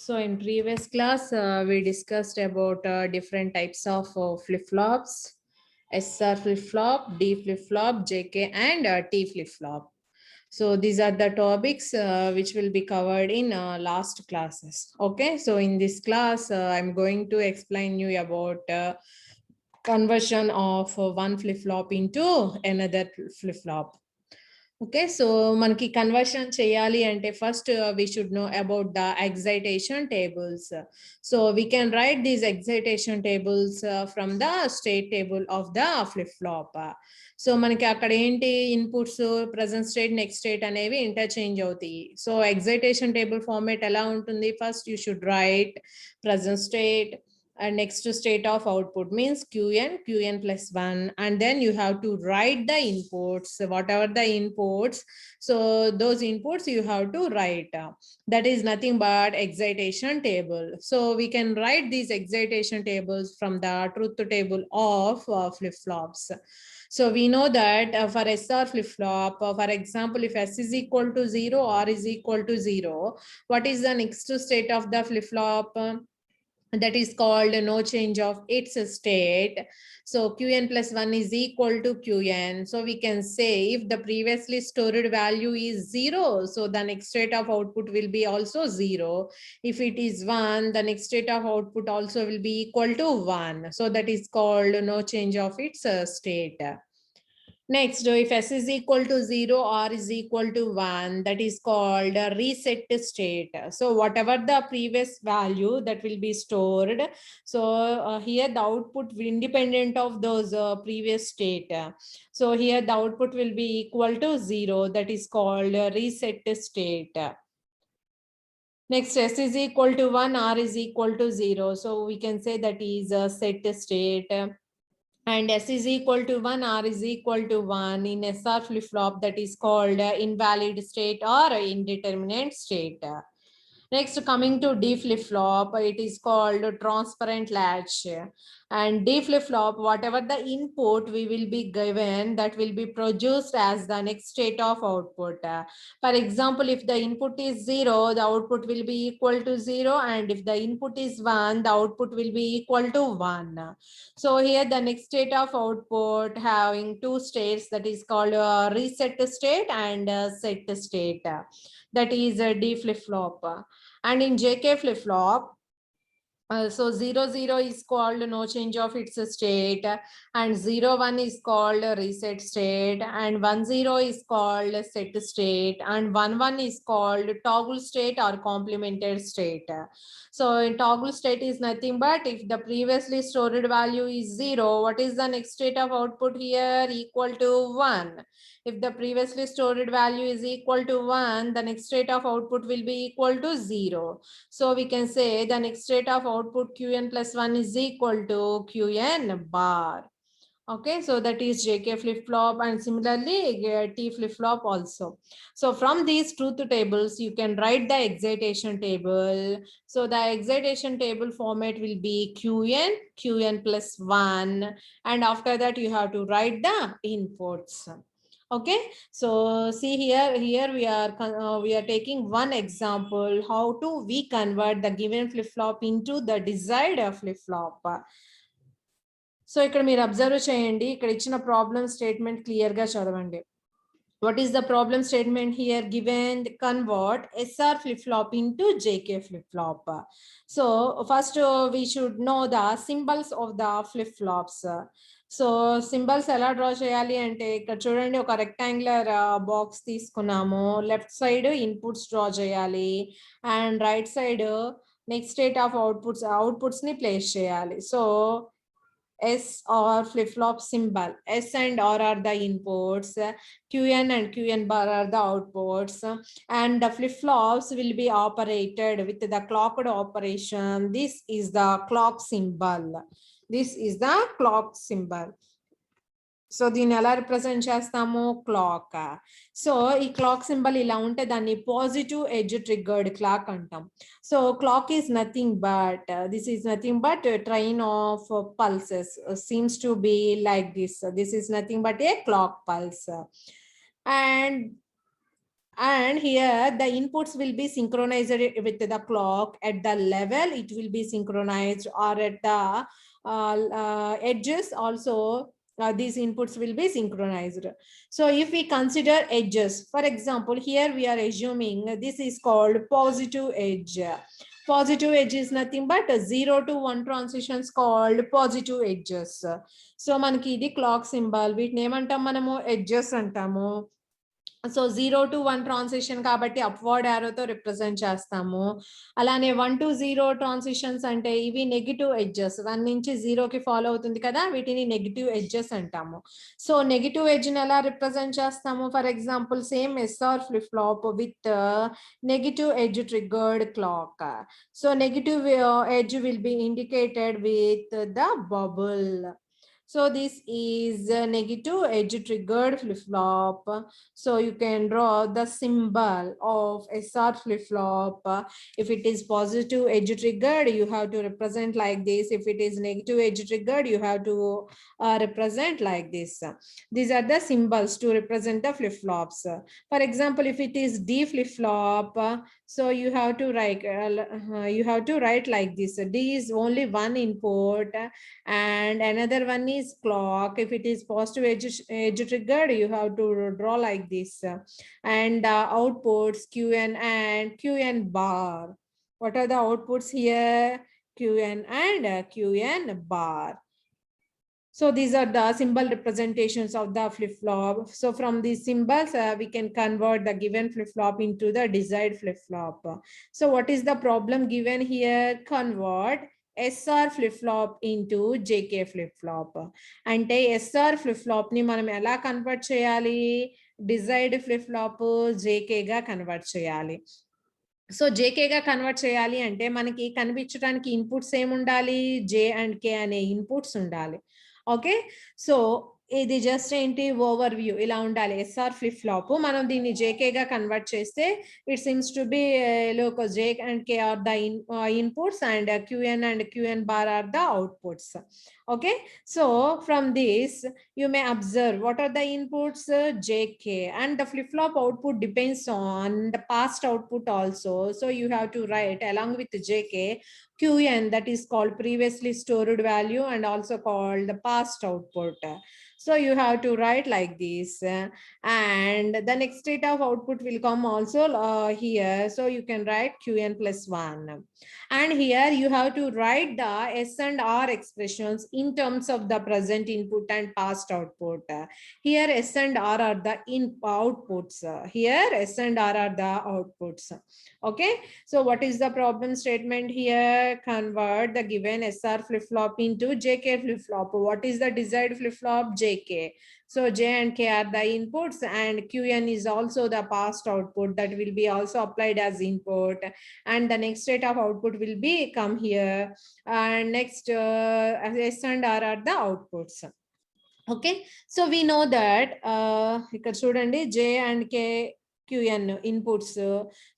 So in previous class, we discussed about different types of flip-flops, SR flip-flop, D flip-flop, JK and T flip-flop. So these are the topics which will be covered in last classes. Okay, so in this class, I'm going to explain you about conversion of one flip-flop into another flip-flop. Okay, so మనకి conversion చేయాలి అంటే first we should know about the excitation tables. So we can write these excitation tables from the state table of the flip flop. So మనకి అక్కడ ఏంటి inputs present state next state అనేవి interchange అవుతాయి. So excitation table format ఎలా ఉంటుంది? First you should write present state and next state of output means qn plus 1, and then you have to write the inputs, whatever the inputs, so those inputs you have to write. That is nothing but excitation table. So we can write these excitation tables from the truth table of flip-flops. So we know that for SR flip-flop, for example, if S is equal to 0, R is equal to 0, what is the next state of the flip-flop? That is called no change of its state. So qn plus 1 is equal to qn. So we can say if the previously stored value is 0, so the next state of output will be also 0. If it is 1, the next state of output also will be equal to 1. So that is called no change of its state. Next, if S is equal to 0, R is equal to 1, that is called a reset state. So whatever the previous value that will be stored, so here the output independent of those previous state. So here the output will be equal to 0, that is called a reset state. Next, S is equal to 1, R is equal to 0. So we can say that is a set state. And S is equal to 1, R is equal to 1 in SR flip-flop, that is called invalid state or indeterminate state. Next, coming to D flip-flop, it is called transparent latch. And D flip-flop, whatever the input we will be given, that will be produced as the next state of output. For example, if the input is 0, the output will be equal to 0. And if the input is 1, the output will be equal to 1. So here the next state of output having two states, that is called reset state and set state. That is D flip-flop. And in JK flip-flop, so 0 is called no change of its state, and 1 is called reset state, and 10 is called set state, and 11 is called toggle state or complemented state. So in toggle state is nothing but if the previously stored value is 0, what is the next state of output here? Equal to 1. If the previously stored value is equal to 1, the next state of output will be equal to 0. So we can say the next state of output qn plus 1 is equal to qn bar. Okay, so that is JK flip-flop, and similarly T flip-flop also. So from these truth tables, you can write the excitation table. So the excitation table format will be qn plus 1, and after that you have to write the inputs. Okay, so see here we are taking one example how to we convert the given flip-flop into the desired flip-flop. So ఇక్కడ మీరు observe చేయండి, ఇక్కడ ఇచ్చిన problem statement clear గా చదవండి. What is the problem statement here given? Convert SR flip-flop into JK flip-flop. So first we should know the symbols of the flip-flops. So symbols ఎలా draw చేయాలి అంటే ఇక్కడ చూడండి, ఒక రెక్టాంగులర్ బాక్స్ తీసుకున్నాము. Left side inputs draw చేయాలి and right side next state of outputs ని place చేయాలి. So S or flip-flop symbol. S and R are the inputs. Qn and Qn bar are the outputs. And the flip-flops will be operated with the clocked operation. This is the clock symbol. This is the clock symbol. So దీన్ని ఎలా represent చేస్తాము? Clock. So ఈ clock symbol ఇలా ఉంటే దాన్ని positive edge triggered clock అంటాం. So clock is nothing but this is nothing but train of pulses seems to be like this. This is nothing but a clock pulse. And And here the inputs will be synchronized with the clock. At the level it will be synchronized, or at the edges also these inputs will be synchronized. So if we consider edges, for example, here we are assuming this is called positive edge. Positive edge is nothing but 0 to 1 transitions called positive edges. So manaki idi clock symbol, వీటిని ఏమంటాం మనము edges అంటాము. So 0 to 1 transition కాబట్టి upward యారోతో represent చేస్తాము. అలానే 1 to 0 transitions అంటే ఇవి negative edges, 1 నుంచి 0కి ఫాలో అవుతుంది కదా, వీటిని నెగిటివ్ ఎడ్జెస్ అంటాము. సో నెగిటివ్ ఎడ్జ్ని ఎలా రిప్రజెంట్ చేస్తాము? For example same SR flip flop with negative edge triggered clock. So negative edge will be indicated with the bubble. So this is a negative edge triggered flip-flop. So you can draw the symbol of SR flip-flop. If it is positive edge triggered, you have to represent like this. If it is negative edge triggered, you have to represent like this. These are the symbols to represent the flip-flops. For example, if it is D flip-flop, so you have to write like this. D is only one input and another one is clock. If it is positive edge triggered, you have to draw like this. And outputs qn and qn bar. What are the outputs here? Qn and qn bar. So these are the symbol representations of the flip-flop. So from these symbols, we can convert the given flip-flop into the desired flip-flop. So what is the problem given here? Convert SR flip-flop into JK flip-flop. అంటే SR flip-flop ని మనం ఎలా convert చేయాలి? Desired flip-flop JK గా convert చేయాలి. So JK గా convert చేయాలి అంటే మనకి కనిపించడానికి ఇన్పుట్స్ ఏముండాలి? J and K అనే ఇన్పుట్స్ ఉండాలి. ఓకే, సో ఇది జస్ట్ ఏంటి ఓవర్ వ్యూ ఇలా ఉండాలి. ఎస్ఆర్ ఫ్లిప్ ఫ్లాప్ మనం దీన్ని జేకేగా కన్వర్ట్ చేస్తే ఇట్ సిమ్స్ టు బి లోక J and K are the inputs and QN and QN bar are the outputs. Okay, so from this you may observe what are the inputs? JK, and the flip-flop output depends on the past output also. So you have to write along with JK QN, that is called previously stored value and also called the past output. So you have to write like this, and the next state of output will come also here. So you can write QN plus 1. And here you have to write the S and R expressions in terms of the present input and past output. Here S and R are the outputs. Here S and R are the outputs. Okay, so what is the problem statement here? Convert the given SR flip-flop into JK flip-flop. What is the desired flip-flop? JK. So J and K are the inputs and QN is also the past output that will be also applied as input, and the next state of output will be come here, and next S and R are the outputs. Okay, so we know that ఇక్కడ చూడండి J and K QN inputs.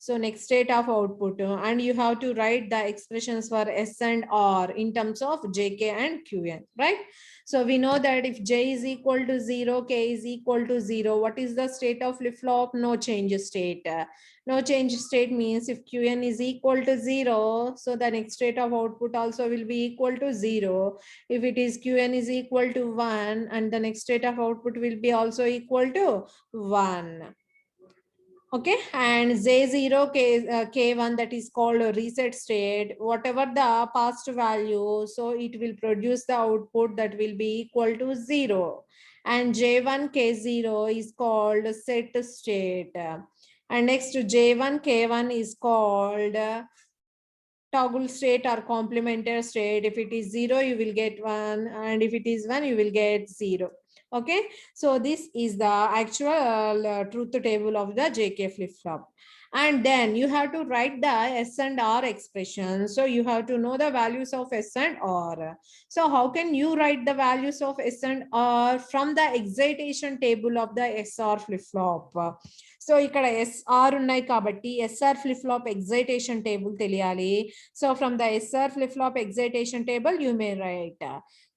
So next state of output, and you have to write the expressions for S and R in terms of JK and QN, right? So we know that if J is equal to 0, K is equal to 0, what is the state of flip-flop? No change state. No change state means if QN is equal to 0, so the next state of output also will be equal to 0. If it is QN is equal to 1, and the next state of output will be also equal to 1. Okay, and J0 K1, that is called a reset state. Whatever the past value, so it will produce the output that will be equal to 0. And J1 K0 is called set state. And next J1 K1 is called toggle state or complementary state. If it is 0, you will get 1, and if it is 1, you will get 0. Okay, so this is the actual truth table of the JK flip-flop. And then you have to write the S and R expression. So you have to know the values of S and R. So how can you write the values of S and R? From the excitation table of the SR flip-flop. So ఇక్కడ SR ఉన్నాయి కాబట్టి SR flip-flop excitation table తెలియాలి. So from the SR flip-flop excitation table you may write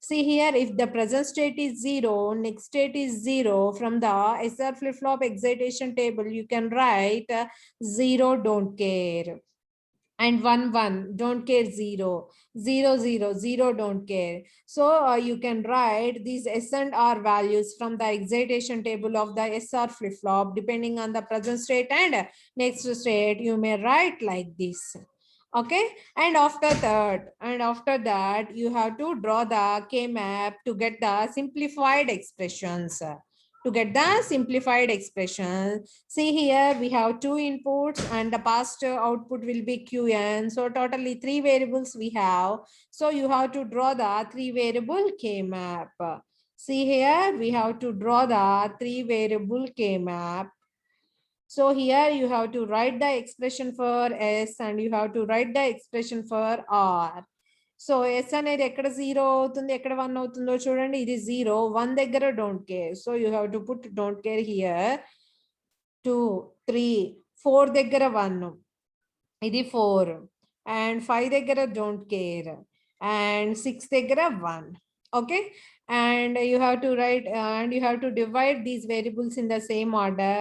See here, if the present state is 0, next state is 0, from the SR flip-flop excitation table, you can write 0, don't care. And 1 1 don't care, 0 0 0 0 don't care. So you can write these S and R values from the excitation table of the SR flip-flop depending on the present state and next state. You may write like this. Okay, and after that you have to draw the K map to get the simplified expressions. To get the simplified expression, see here we have two inputs and the past output will be Qn. So totally 3 variables we have. So you have to draw the 3 variable K map. See here we have to draw the 3 variable K map. So here you have to write the expression for S and you have to write the expression for R. So S అనేది ఎక్కడ 0 అవుతుంది ఎక్కడ 1 అవుతుందో చూడండి. ఇది 0 1 దగ్గర don't care. So you have to put don't care here. 2 3 4 దగ్గర 1 ఇది 4 and 5 దగ్గర don't care and 6 దగ్గర 1. Okay, and you have to write and you have to divide these variables in the same order.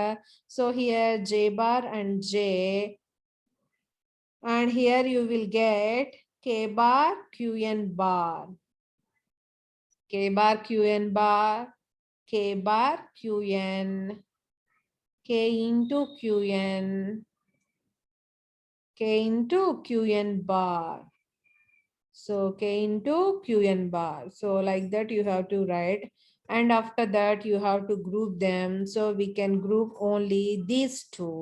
So here J bar and J, and here you will get K bar Qn bar, K bar Qn bar, K bar Qn, K into Qn, K into Qn bar. So K into Qn bar. So like that you have to write, and after that you have to group them. So we can group only these two.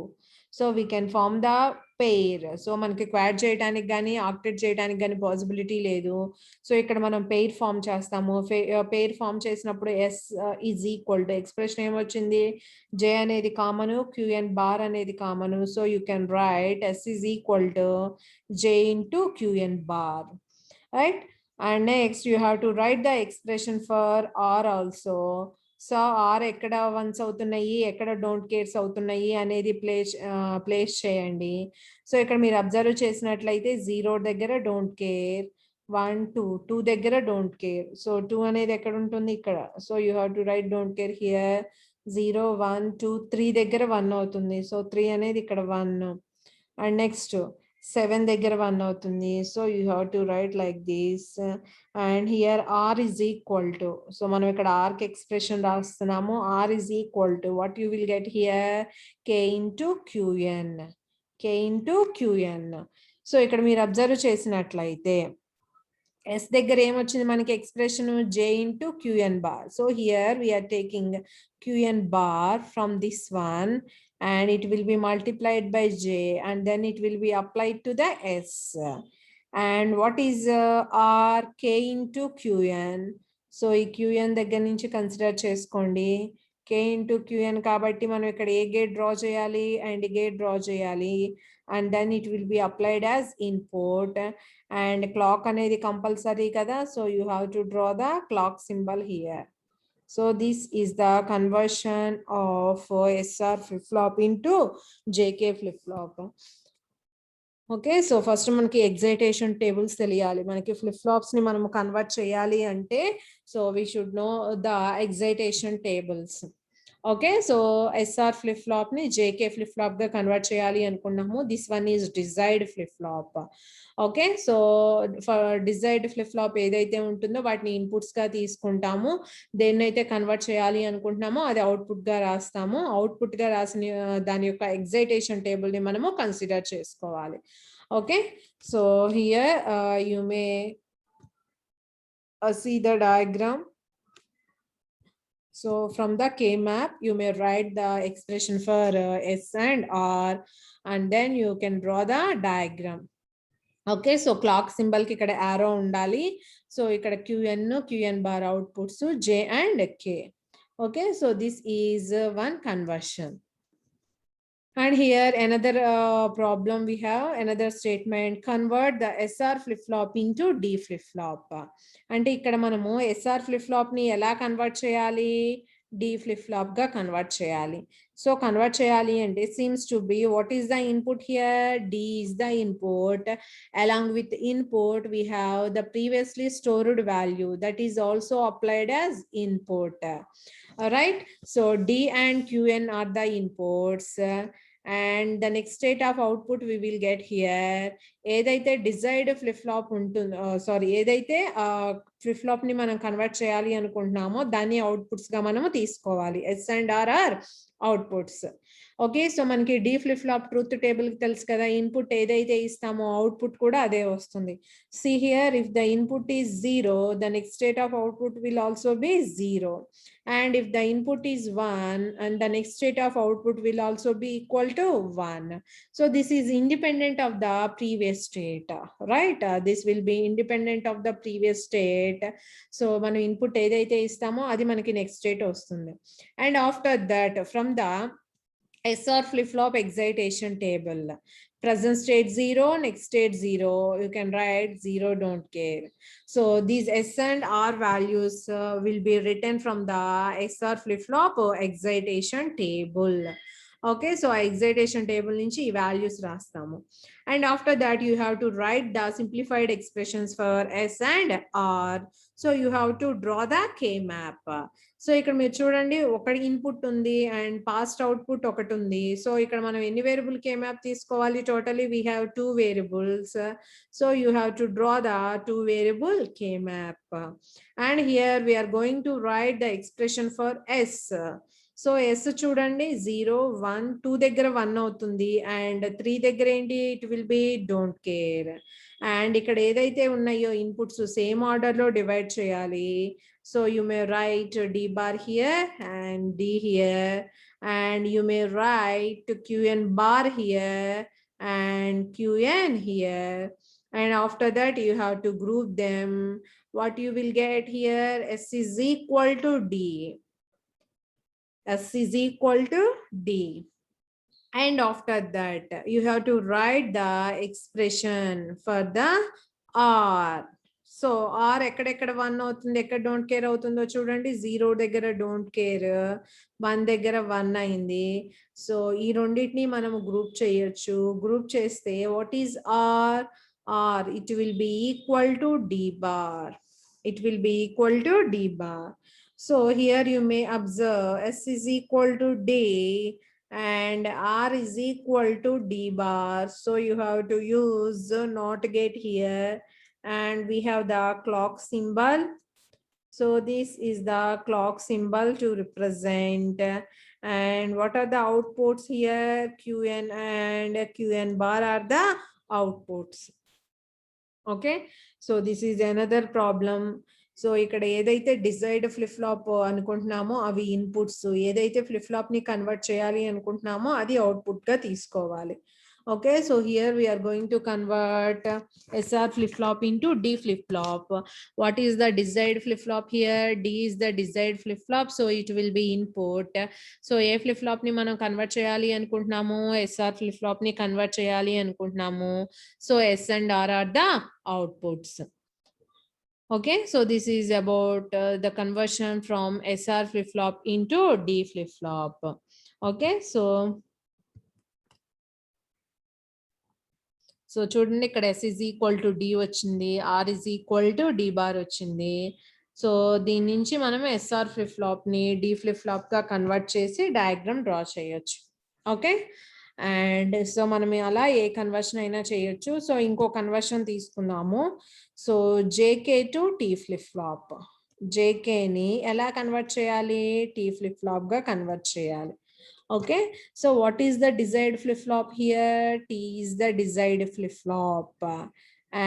So we can form the pair. So మనకి quad చేయడానికి కానీ octet చేయడానికి కానీ possibility లేదు. So ఇక్కడ మనం pair form చేస్తాము. Pair form చేసినప్పుడు S is equal to expression ఏమొచ్చింది, J అనేది కామన్, Qn బార్ అనేది common. So you can write S is equal to J into Qn bar. Right, and next you have to write the expression for R also. So R ekkada ones అవుతున్నాయి ఎక్కడ don't cares అవుతున్నాయి అనేది place చేయండి. So ఇక్కడ మీరు observe చేసినట్లయితే 0 దగ్గర don't care, 1 2 2 దగ్గర డోంట్ కేర్. సో 2 అనేది ఎక్కడ ఉంటుంది ఇక్కడ. So you have to right don't care here. 0 1 2 3 దగ్గర 1 అవుతుంది. సో 3 అనేది ఇక్కడ 1. అండ్ నెక్స్ట్ 7 దగ్గర 1 అవుతుంది. So you have to right like this. And here R is equal to, so మనం ఇక్కడ R కి ఎక్స్ప్రెషన్ రాస్తున్నాము. R is equal to what you will get here, K into Qn, K into Qn. So ఇక్కడ మీరు observe చేసినట్లయితే S దగ్గర ఏమొచ్చింది మనకి expression, J into Qn bar. So here we are taking Qn bar from this one and it will be multiplied by J and then it will be applied to the S. And what is R, K into Qn. So ఈ Qn దగ్గర నుంచి consider చేసుకోండి. K into Qn కాబట్టి మనం ఇక్కడ ఏ gate draw చేయాలి and gate draw చేయాలి, and then it will be applied as input and clock అనేది కంపల్సరీ కదా. So you have to draw the clock symbol here. So this is the conversion of SR flip-flop into JK flip-flop. Okay, so first మనకి excitation tables తెలియాలి. మనకి flip-flops ని మనము convert చేయాలి అంటే so we should know the excitation tables. Okay, so SR flip-flop ని JK flip-flop గా convert చేయాలి అనుకున్నాము. This one is desired flip-flop. Okay, so for desired flip flop ఏదైతే ఉంటుందో వాటిని ఇన్పుట్స్ గా తీసుకుంటాము. దేన్నైతే కన్వర్ట్ చేయాలి అనుకుంటున్నామో అది అవుట్పుట్ గా రాస్తాము. అవుట్పుట్ గా రాసిన దాని యొక్క ఎగ్జైటేషన్ టేబుల్ ని మనము కన్సిడర్ చేసుకోవాలి. Okay, so here you May see the diagram. So from the K map you may write the expression for S and R and then you can draw the diagram. Okay, so clock symbol కి ఇక్కడ arrow ఉండాలి. So ఇక్కడ Qn bar outputs J and K. Okay, so this is one conversion. And here another problem we have, another statement, convert the SR flip-flop into D flip-flop. అంటే ఇక్కడ మనము SR flip-flop ని ఎలా convert చేయాలి, D flip-flop గా convert చేయాలి. So convert cheyali ante seems to be, what is the input here? D is the input. Along with input we have the previously stored value that is also applied as input. All right, so D and Qn are the inputs, and the next state of output we will get here. ఏదైతే desired flip flop ఉంటుందో, sorry, ఏదైతే flip flop ని మనం convert చేయాలి అనుకుంటున్నామో దాన్ని outputs గా మనము తీసుకోవాలి. S and R R outputs. Okay, so మనకి D flip flop truth table తెలుసు కదా, ఇన్పుట్ ఏదైతే ఇస్తామో అవుట్పుట్ కూడా అదే వస్తుంది. See here, if the input is 0, the next state of output will also be 0. And if the input is 1, and the next state of output will also be equal to 1. So this is independent of the previous state, right? This will be independent of the previous state. So మనం input ఏదైతే ఇస్తామో అది మనకి next state వస్తుంది. And after that, from the SR flip-flop excitation table, present state 0, next state 0, you can write 0, don't care. So these S and R values will be written from the SR flip-flop excitation table. Okay, so excitation table nunchi values rastamu. And after that you have to write the simplified expressions for S and R. So you have to draw the K map. So ఇక్కడ మీరు చూడండి, ఒకటి input ఉంది and past output ఒకటి ఉంది. So ఇక్కడ మనం ఎన్ని వేరియబుల్ కే మ్యాప్ తీసుకోవాలి? Totally we have 2 variables. So you have to draw the 2 variable K map. And here we are going to write the expression for S. So S చూడండి, 0, 1, 2 దగ్గర 1 అవుతుంది, and 3 దగ్గర ఏంటి? It will B don't care. And ఇక్కడ ఏదైతే ఉన్నాయో inputs same order లో divide చేయాలి. So you may write D bar here and D here, and you may write Qn bar here and Qn here. And after that you have to group them. What you will get here? S is equal to D. S is equal to D. And after that you have to write the expression for the R. So R ఎక్కడెక్కడ 1 అవుతుంది, ఎక్కడ don't care అవుతుందో చూడండి. 0 దగ్గర don't care, 1 దగ్గర 1 అయింది. So ఈ రెండింటిని మనము గ్రూప్ చేయొచ్చు. గ్రూప్ చేస్తే what is R? R, it will be equal to D bar. It will be equal to D bar. So here you may observe S is equal to D and R is equal to D bar. So you have to use NOT gate here, and we have the clock symbol. So this is the clock symbol to represent. And what are the outputs here? Qn and Qn bar are the outputs. Okay, so this is another problem. So ఇక్కడ ఏదైతే desired flip flop అనుకుంటున్నామో అవి inputs, ఏదైతే flip flop ని convert చేయాలి అనుకుంటున్నామో అది output గా తీసుకోవాలి. Okay, so here we are going to convert SR flip-flop into D flip-flop. What is the desired flip-flop here? D is the desired flip-flop, so it will be input. So A flip-flop ni manam convert cheyali anukuntunnamo, SR flip-flop ni convert cheyali anukuntunnamo. So S and R are the outputs. Okay, so this is about the conversion from SR flip-flop into D flip-flop. Okay, so చూడండి, ఇక్కడ S is equal to D వచ్చింది, R is equal to D bar వచ్చింది. So దీని నుంచి మనం SR flip flop ని D flip flop గా convert చేసి డయాగ్రామ్ డ్రా చేయొచ్చు. ఓకే, అండ్ సో మనం అలా ఏ కన్వర్షన్ అయినా చేయొచ్చు. సో ఇంకో కన్వర్షన్ తీసుకుందాము. So JK to T flip flop. JK ని ఎలా కన్వర్ట్ చేయాలి? T ఫ్లిప్ ఫ్లాప్ గా కన్వర్ట్ చేయాలి. Okay, so what is the desired flip-flop here? T is the desired flip-flop,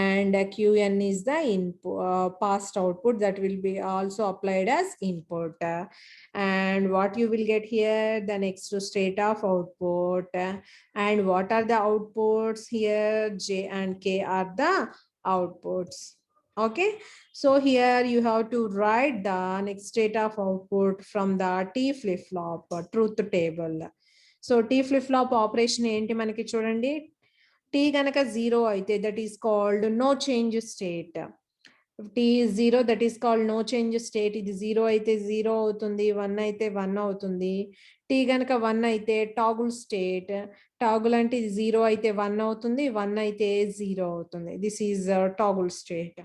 and Qn is the input, past output that will be also applied as input. And what you will get here? The next state of output. And what are the outputs here? J and K are the outputs. Okay, so here you have to write the next state of output from the T flip-flop truth table. So T flip-flop operation enti manaki chudandi, T ganaka 0 aithe that is called no change state. If t is 0, that is called no change state. ఇది 0 అయితే 0 అవుతుంది, 1 అయితే 1 అవుతుంది. t గనక 1 అయితే toggle state. Toggle అంటే ఇది 0 అయితే 1 అవుతుంది, 1 అయితే 0 అవుతుంది. This is toggle state.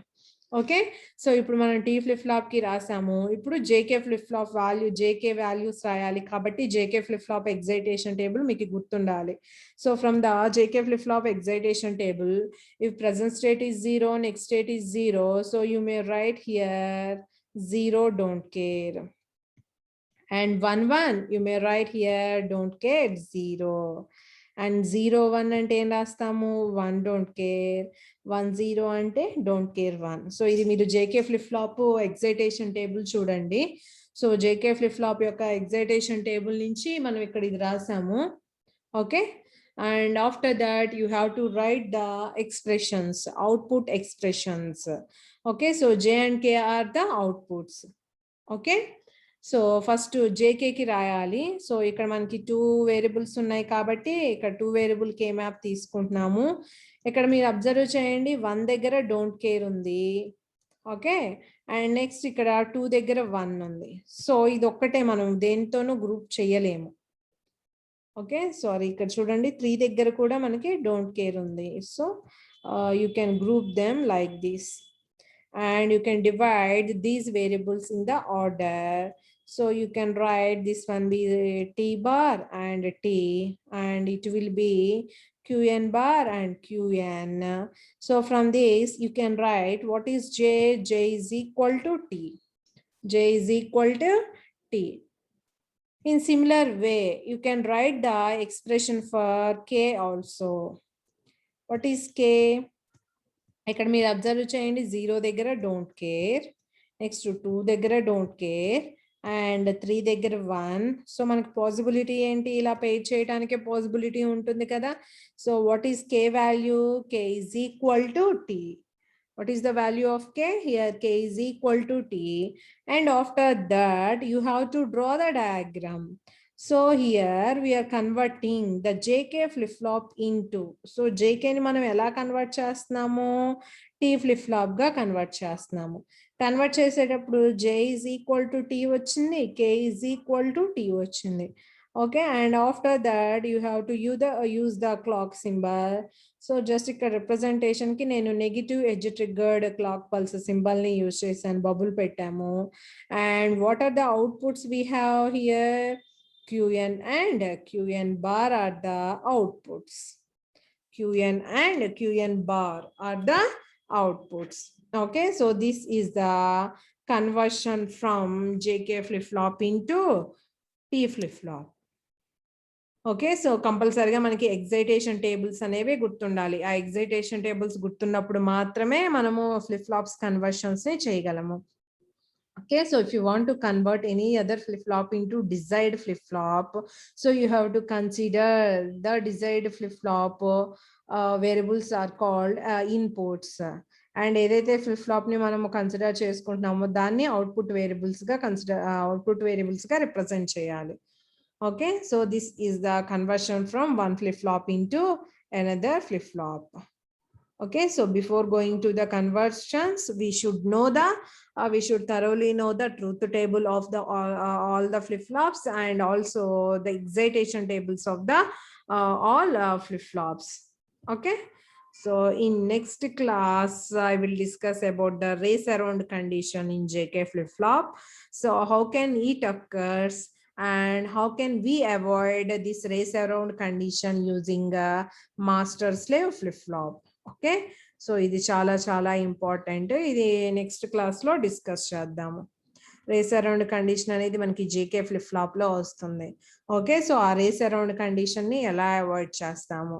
Okay, so ఇప్పుడు మనం టీ ఫ్లిప్ ఫ్లాప్ కి రాసాము. ఇప్పుడు JK flip flop value, JK values రాయాలి కాబట్టి JK flip flop excitation table మీకు గుర్తుండాలి. So from the JK flip flop excitation table, if present state is 0, next state is 0, so you may write here 0 don't care, and 1 1 you may write here don't care 0, and 0 1 అంటే ఏం రాస్తాము, 1 don't care, 1 0 అంటే don't care 1. So ఇది మీరు JK flip flop excitation table చూడండి. So JK flip flop యొక్క excitation table నుంచి మనం ఇక్కడ ఇది రాసాము. Okay, and after that you have to write the expressions, output expressions. Okay, so J and K are the outputs. Okay, so first JK కి రాయాలి. So ఇక్కడ మనకి 2 వేరియబుల్స్ ఉన్నాయి కాబట్టి ఇక్కడ 2 వేరియబుల్ కే మ్యాప్ తీసుకుంటున్నాము. ఇక్కడ మీరు అబ్జర్వ్ చేయండి, 1 దగ్గర డోంట్ కేర్ ఉంది. ఓకే, అండ్ నెక్స్ట్ ఇక్కడ 2 దగ్గర 1 ఉంది. సో ఇది ఒక్కటే మనం దేనితోనూ గ్రూప్ చేయలేము. ఓకే, సారీ, ఇక్కడ చూడండి 3 దగ్గర కూడా మనకి డోంట్ కేర్ ఉంది. So you can group them like this, and you can divide these variables in the order. So you can write this one be t bar and t, and it will be qn bar and qn. So from this you can write what is j. J is equal to t. J is equal to t. In similar way you can write the expression for k also. What is k? ఇక్కడ మీరు observe చేయండి, 0 దగ్గర don't care, next 2 దగ్గర don't care, and 3 దగ్గర 1. So మనకి possibility ఏంటి, ఇలా pay చేయడానికి పాసిబిలిటీ ఉంటుంది కదా. So what is K value? K is equal to T. What is the value of k? Here k is equal to t, and after that you have to draw the diagram. So here we are converting the JK flip-flop into, so JK ni manam ela convert చేస్తున్నాము, T flip-flop గా convert చేస్తున్నాము. Convert చేసేటప్పుడు J is equal to T వచ్చింది, K is equal to T వచ్చింది. Okay, and after that you have to use the clock symbol. So just ఇక్కడ representation కి నేను negative edge triggered clock pulse symbol ని use చేశాను, bubble పెట్టాము. And what are the outputs we have here? Qn and Qn bar are the outputs. Qn and Qn bar are the outputs. Okay, so this is the conversion from JK flip-flop into T flip-flop. Okay, so కంపల్సరీగా మనకి excitation tables అనేవి గుర్తుండాలి. ఆ excitation tables గుర్తున్నప్పుడు మాత్రమే మనము flip flops conversions ని చేయగలము. Okay, so if you want to convert any other flip-flop into desired flip-flop, so you have to consider the desired flip-flop variables are called inputs. And ఏదైతే flip-flop ని మనము consider చేసుకుంటున్నామో దాన్ని output variables గా represent చేయాలి. Okay, so this is the conversion from one flip-flop into another flip-flop. Okay, so before going to the conversions, we should thoroughly know the truth table of the all the flip-flops, and also the excitation tables of the all flip-flops. Okay, so in next class I will discuss about the race around condition in JK flip-flop. So how can it occurs, and how can we avoid this race around condition using a master slave flip-flop. Okay, so ఇది చాలా చాలా important. ఇది next class లో discuss చేద్దాము. Race around condition అనేది మనకి JK flip flop లో వస్తుంది. ఓకే, సో ఆ రేస్ అరౌండ్ కండిషన్ ని ఎలా అవాయిడ్ చేస్తాము,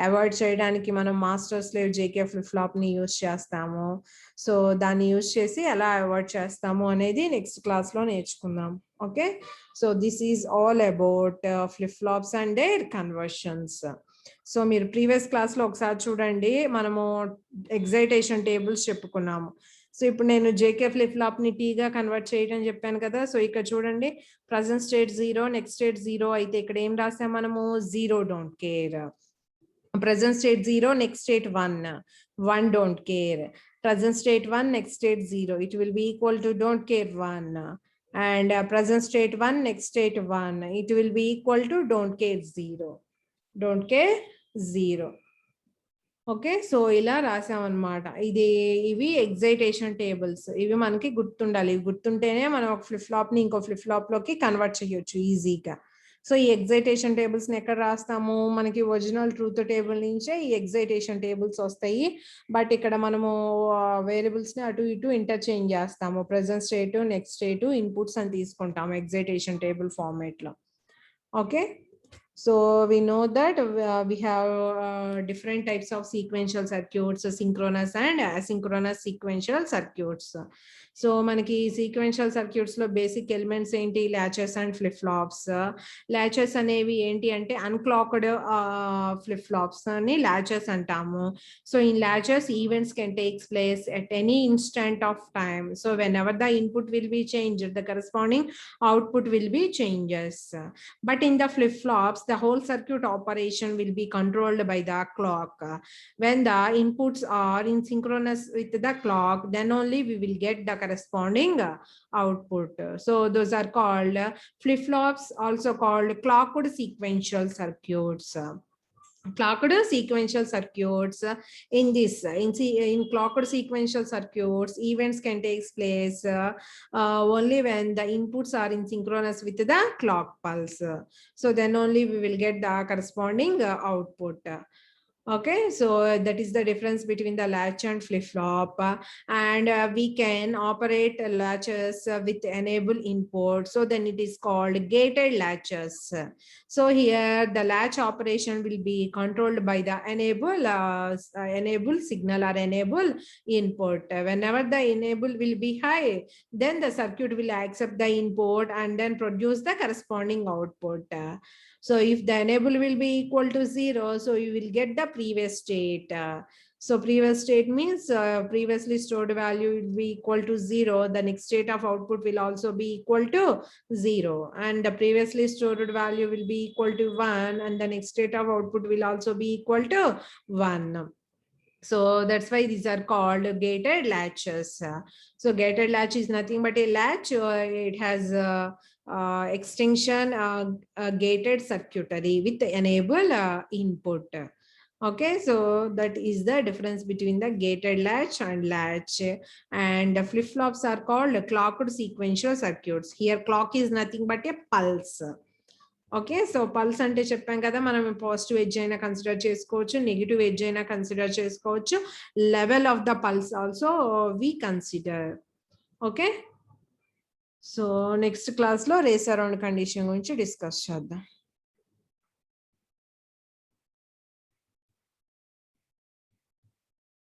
అవాయిడ్ చేయడానికి మనం master slave JK flip flop ని యూజ్ చేస్తాము. సో దాన్ని యూజ్ చేసి ఎలా అవాయిడ్ చేస్తాము అనేది నెక్స్ట్ క్లాస్ లో నేర్చుకుందాం. Okay, so this is all about flip flops and their conversions. So మీరు ప్రీవియస్ క్లాస్ లో ఒకసారి చూడండి, మనము ఎగ్జైటేషన్ టేబుల్స్ చెప్పుకున్నాము. సో ఇప్పుడు నేను జేకే ఫ్లిప్ ఫ్లాప్ ని టీగా కన్వర్ట్ చేయడం చెప్పాను కదా. సో ఇక్కడ చూడండి, ప్రజెంట్ స్టేట్ 0, నెక్స్ట్ స్టేట్ 0 అయితే ఇక్కడ ఏం రాసాం మనము, 0 don't care. present state 0, next state 1. 1 don't care. Present state 1, next state 0. It will be equal to don't care 1. And present state 1, next state 1. It will be equal to don't care 0. Don't care 0. Okay. So, ఇలా రాసామన్నమాట. ఇవి excitation tables. ఇవి మనకి గుర్తుండాలి. ఇవి గుర్తుంటేనే మనం ఒక flip ఫ్లాప్‌ని ఇంకో flip ఫ్లాప్‌లోకి convert చేయొచ్చు ఈజీగా. సో, ఈ ఎక్సైటేషన్ టేబుల్స్‌ని ఎక్కడ రాస్తాము? మనకి ఒరిజినల్ ట్రూత్ టేబుల్ నుంచే ఈ ఎక్సైటేషన్ టేబుల్స్ వస్తాయి. బట్ ఇక్కడ మనము వేరియబుల్స్‌ని అటు ఇటు ఇంటర్చేంజ్ చేస్తాము. Present state, next state, inputs అని తీసుకుంటాము ఎక్సైటేషన్ టేబుల్ ఫార్మాట్‌లో. Okay. So we know that we have different types of sequential circuits, synchronous and asynchronous sequential circuits. So మనకి sequential circuits లో basic elements ఏంటి? latches and flip flops. latches అనేవి ఏంటి అంటే unclocked flip flops అని latches అంటాము. So in latches events can take place at any instant of time. So whenever the input will be changed, the corresponding output will be changes. But in the flip flops, the whole circuit operation will be controlled by the clock. When the inputs are in synchronous with the clock, then only we will get the corresponding output. So those are called flip flops, also called clocked sequential circuits. Clocked sequential circuits. In clocked sequential circuits, events can take place only when the inputs are in synchronous with the clock pulse. So then only we will get the corresponding output. Okay, so that is the difference between the latch and flip flop, and we can operate latches with enable input. So then it is called gated latches. So here the latch operation will be controlled by the enable signal or enable input. Whenever the enable will be high, then the circuit will accept the input and then produce the corresponding output. So if the enable will be equal to 0, so you will get the previous state. So previous state means previously stored value will be equal to 0. The next state of output will also be equal to 0. And the previously stored value will be equal to 1. And the next state of output will also be equal to 1. So that's why these are called gated latches. So gated latch is nothing but a latch. It has extension gated circuitry with enable input. Okay, so that is the difference between the gated latch and latch. And the flip flops are called clocked sequential circuits. Here clock is nothing but a pulse. Okay, so pulse అంటే చెప్పాం కదా, మనం positive edge అయినా consider చేసుకోవచ్చు, negative edge అయినా consider చేసుకోవచ్చు. Level of the pulse also we consider. Okay, so next క్లాస్లో race around condition గురించి డిస్కస్ చేద్దాం.